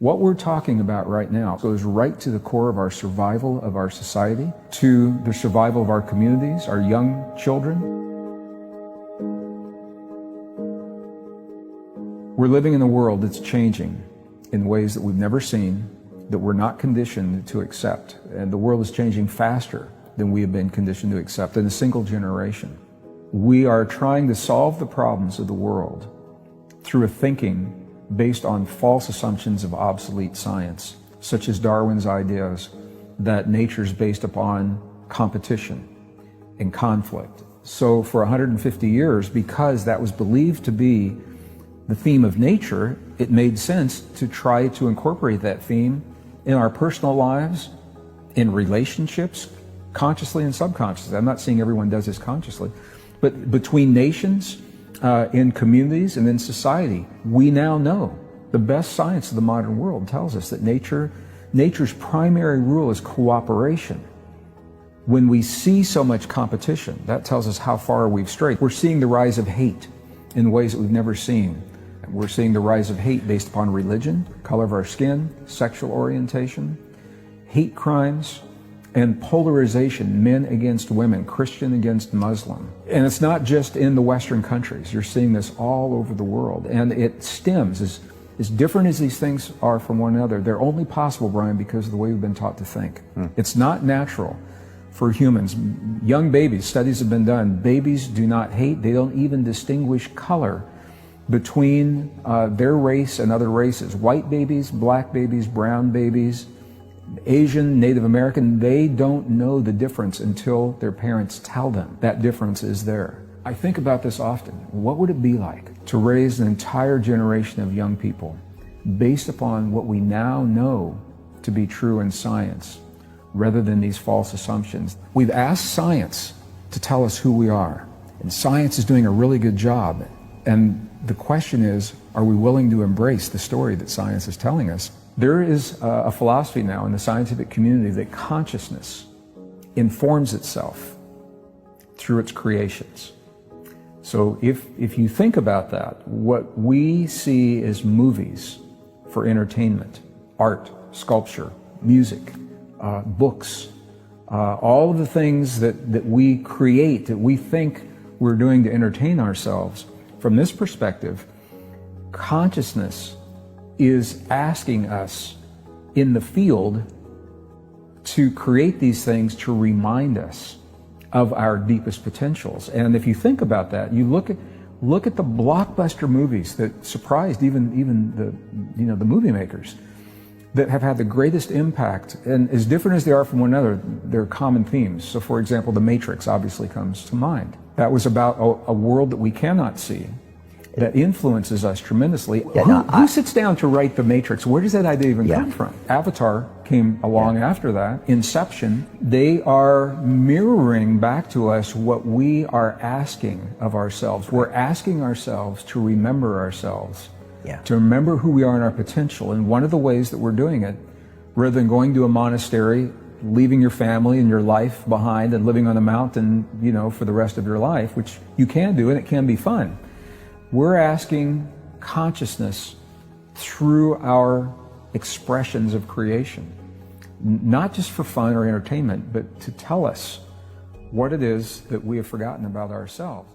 What we're talking about right now goes right to the core of our survival of our society, to the survival of our communities, our young children. We're living in a world that's changing in ways that we've never seen, that we're not conditioned to accept. And the world is changing faster than we have been conditioned to accept in a single generation. We are trying to solve the problems of the world through a thinking based on false assumptions of obsolete science, such as Darwin's ideas that nature is based upon competition and conflict. So for 150 years, because that was believed to be the theme of nature, it made sense to try to incorporate that theme in our personal lives, in relationships, consciously and subconsciously. I'm not saying everyone does this consciously, but between nations, in communities, and in society, we now know the best science of the modern world tells us that nature's primary rule is cooperation. When we see so much competition, that tells us how far we've strayed. We're seeing the rise of hate in ways that we've never seen. We're seeing the rise of hate based upon religion, color of our skin, sexual orientation, hate crimes, and polarization, men against women, Christian against Muslim. And it's not just in the Western countries. You're seeing this all over the world. And it stems, as different as these things are from one another, they're only possible, Brian, because of the way we've been taught to think. It's not natural for humans. Young babies, studies have been done, babies do not hate, they don't even distinguish color between their race and other races. White babies, black babies, brown babies, Asian, Native American, they don't know the difference until their parents tell them that difference is there. I think about this often. What would it be like to raise an entire generation of young people based upon what we now know to be true in science, rather than these false assumptions? We've asked science to tell us who we are, and science is doing a really good job. And the question is, are we willing to embrace the story that science is telling us? There is a philosophy now in the scientific community that consciousness informs itself through its creations. So if you think about that, what we see as movies for entertainment, art, sculpture, music, books, all of the things that we create, that we think we're doing to entertain ourselves, from this perspective, consciousness is asking us in the field to create these things to remind us of our deepest potentials. And if you think about that, you look at the blockbuster movies that surprised even the movie makers, that have had the greatest impact, and as different as they are from one another, they're common themes. So for example, The Matrix obviously comes to mind. That was about a world that we cannot see, that influences us tremendously. Yeah, who sits down to write The Matrix? Where does that idea even come from? Avatar came along after that. Inception. They are mirroring back to us what we are asking of ourselves. We're asking ourselves to remember ourselves, to remember who we are and our potential. And one of the ways that we're doing it, rather than going to a monastery, leaving your family and your life behind and living on a mountain, for the rest of your life, which you can do and it can be fun, we're asking consciousness through our expressions of creation, not just for fun or entertainment, but to tell us what it is that we have forgotten about ourselves.